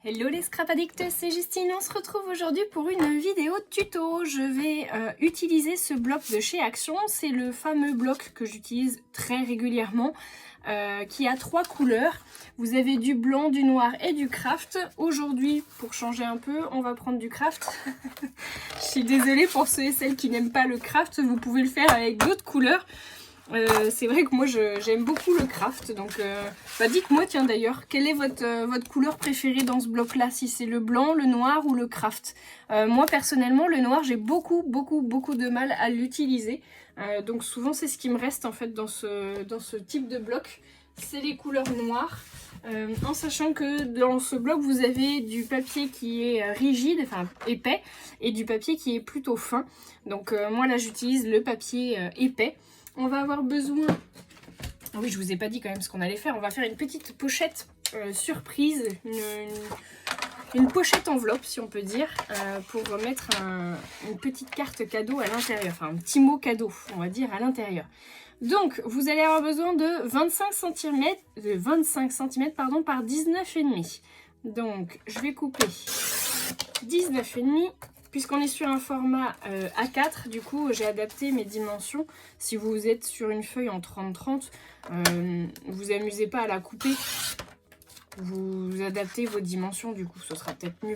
Hello les scrap addicts, c'est Justine, on se retrouve aujourd'hui pour une vidéo tuto. Je vais utiliser ce bloc de chez Action, c'est le fameux bloc que j'utilise très régulièrement, qui a 3 couleurs. Vous avez du blanc, du noir et du craft. Aujourd'hui, pour changer un peu, on va prendre du craft. Je suis désolée pour ceux et celles qui n'aiment pas le craft, vous pouvez le faire avec d'autres couleurs. C'est vrai que moi j'aime beaucoup le craft, donc dites-moi tiens d'ailleurs, quelle est votre couleur préférée dans ce bloc là, si c'est le blanc, le noir ou le craft. Moi personnellement le noir j'ai beaucoup de mal à l'utiliser, donc souvent c'est ce qui me reste en fait dans ce type de bloc, c'est les couleurs noires. En sachant que dans ce bloc vous avez du papier qui est rigide, enfin épais, et du papier qui est plutôt fin, donc moi là j'utilise le papier épais. On va avoir besoin, oui je vous ai pas dit quand même ce qu'on allait faire, on va faire une petite pochette surprise, une pochette enveloppe si on peut dire, pour mettre une petite carte cadeau à l'intérieur, enfin un petit mot cadeau on va dire à l'intérieur. Donc vous allez avoir besoin de 25 cm par 19,5. Donc je vais couper 19,5. Puisqu'on est sur un format A4, du coup j'ai adapté mes dimensions. Si vous êtes sur une feuille en 30-30, vous amusez pas à la couper. Vous adaptez vos dimensions, du coup ce sera peut-être mieux.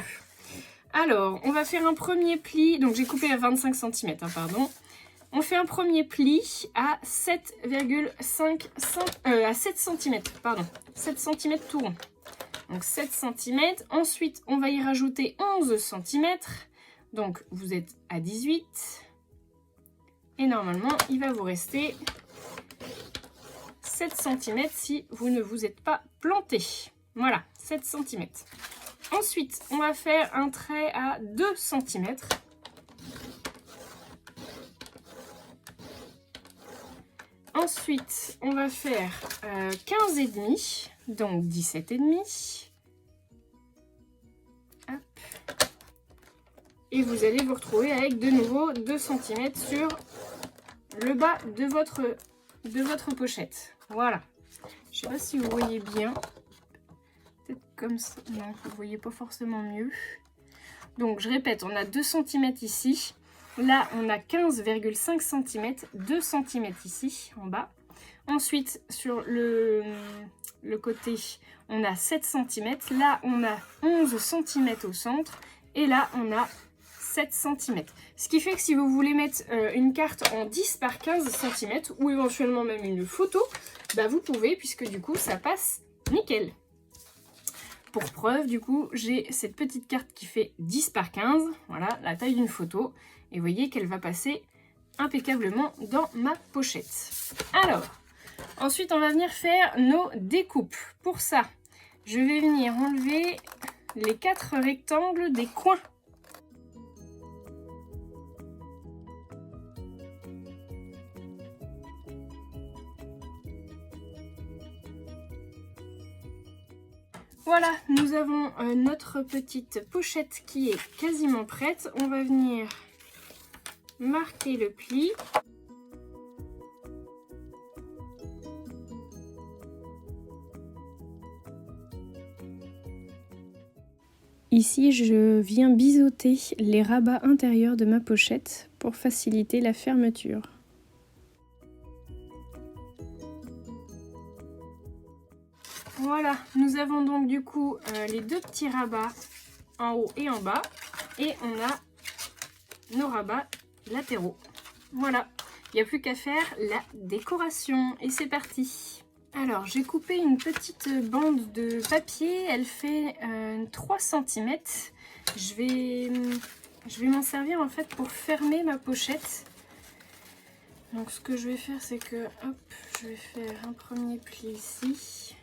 Alors, on va faire un premier pli. Donc j'ai coupé à 25 cm, pardon. On fait un premier pli à 7,5 à 7 cm, pardon. 7 cm tout rond. Donc 7 cm. Ensuite, on va y rajouter 11 cm. Donc vous êtes à 18 et normalement il va vous rester 7 cm si vous ne vous êtes pas planté. Voilà, 7 cm. Ensuite, on va faire un trait à 2 cm. Ensuite, on va faire 15,5, donc 17,5. Et vous allez vous retrouver avec de nouveau 2 cm sur le bas de votre pochette. Voilà. Je ne sais pas si vous voyez bien. Peut-être comme ça. Non, vous ne voyez pas forcément mieux. Donc, je répète, on a 2 cm ici. Là, on a 15,5 cm. 2 cm ici, en bas. Ensuite, sur le côté, on a 7 cm. Là, on a 11 cm au centre. Et là, on a 7 cm. Ce qui fait que si vous voulez mettre une carte en 10 par 15 cm ou éventuellement même une photo, bah vous pouvez puisque du coup ça passe nickel. Pour preuve, du coup, j'ai cette petite carte qui fait 10 par 15, voilà, la taille d'une photo. Et vous voyez qu'elle va passer impeccablement dans ma pochette. Alors, ensuite on va venir faire nos découpes. Pour ça, je vais venir enlever les 4 rectangles des coins. Voilà, nous avons notre petite pochette qui est quasiment prête. On va venir marquer le pli. Ici, je viens biseauter les rabats intérieurs de ma pochette pour faciliter la fermeture. Voilà, nous avons donc du coup les 2 petits rabats en haut et en bas. Et on a nos rabats latéraux. Voilà, il n'y a plus qu'à faire la décoration. Et c'est parti! Alors, j'ai coupé une petite bande de papier, elle fait 3 cm. Je vais m'en servir en fait pour fermer ma pochette. Donc ce que je vais faire, c'est que, hop, je vais faire un premier pli ici.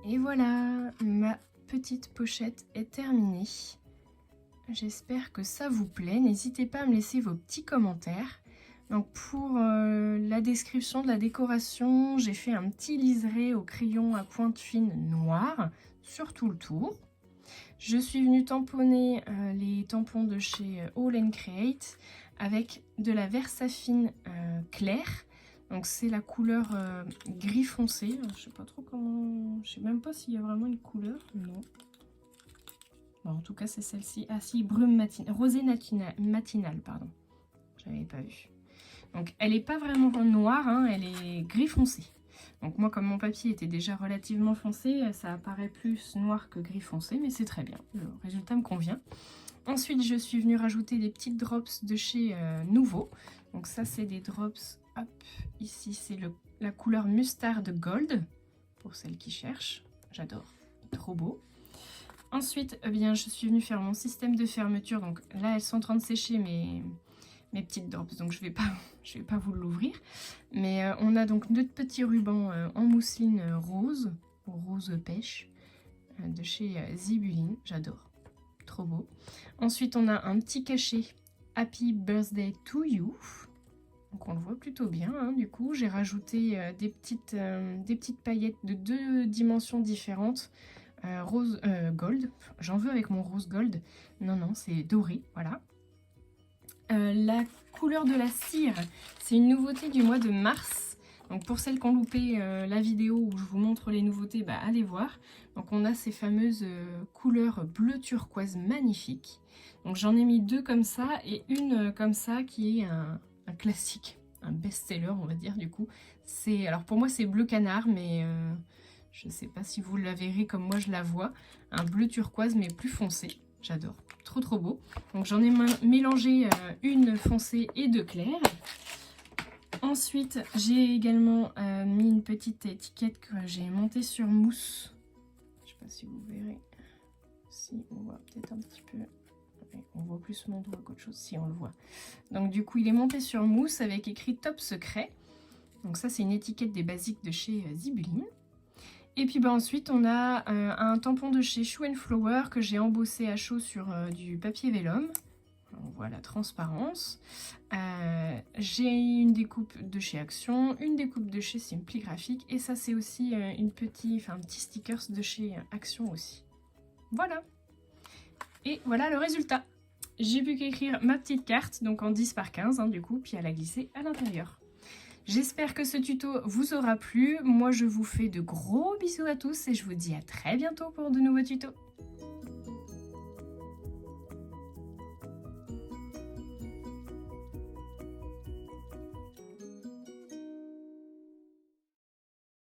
Et voilà, ma petite pochette est terminée. J'espère que ça vous plaît. N'hésitez pas à me laisser vos petits commentaires. Donc pour la description de la décoration, j'ai fait un petit liseré au crayon à pointe fine noire sur tout le tour. Je suis venue tamponner les tampons de chez All & Create avec de la Versafine claire. Donc c'est la couleur gris foncé. Je sais pas trop comment... Je sais même pas s'il y a vraiment une couleur. Non. Bon, en tout cas c'est celle-ci. Ah si, brume matinale. Rosé matinale, pardon. J'avais pas vu. Donc elle n'est pas vraiment noire, hein, elle est gris foncé. Donc moi comme mon papier était déjà relativement foncé, ça apparaît plus noir que gris foncé, mais c'est très bien. Le résultat me convient. Ensuite je suis venue rajouter des petites drops de chez Nouveau. Donc ça c'est des drops, hop, ici c'est la couleur Mustard Gold, pour celles qui cherchent. J'adore, trop beau. Ensuite, eh bien, je suis venue faire mon système de fermeture. Donc là, elles sont en train de sécher mes petites drops. Donc je vais pas vous l'ouvrir. Mais on a donc deux petits rubans en mousseline rose, ou rose pêche, de chez Zibuline. J'adore. Trop beau. Ensuite, on a un petit cachet Happy Birthday to You. Donc on le voit plutôt bien. Hein, du coup, j'ai rajouté des petites paillettes de 2 dimensions différentes. Rose gold, j'en veux avec mon rose gold, non c'est doré, voilà. La couleur de la cire, c'est une nouveauté du mois de mars, donc pour celles qui ont loupé la vidéo où je vous montre les nouveautés, bah allez voir. Donc on a ces fameuses couleurs bleu turquoise magnifiques, donc j'en ai mis 2 comme ça et une comme ça qui est un classique, un best-seller on va dire du coup. Alors pour moi c'est bleu canard, mais je ne sais pas si vous la verrez comme moi je la vois. Un bleu turquoise mais plus foncé. J'adore. Trop beau. Donc j'en ai mélangé une foncée et 2 claires. Ensuite j'ai également mis une petite étiquette que j'ai montée sur mousse. Je ne sais pas si vous verrez. Si on voit peut-être un petit peu. On voit plus mon doigt qu'autre chose. Si on le voit. Donc du coup il est monté sur mousse avec écrit Top Secret. Donc ça c'est une étiquette des basiques de chez Zibuline. Et puis bah, ensuite on a un tampon de chez Shoe & Flower que j'ai embossé à chaud sur du papier vélum. On voit la transparence. J'ai une découpe de chez Action, une découpe de chez Simply Graphic et ça c'est aussi un petit stickers de chez Action aussi. Voilà. Et voilà le résultat. J'ai pu qu'écrire ma petite carte, donc en 10 par 15 hein, du coup, puis à la glisser à l'intérieur. J'espère que ce tuto vous aura plu. Moi, je vous fais de gros bisous à tous et je vous dis à très bientôt pour de nouveaux tutos.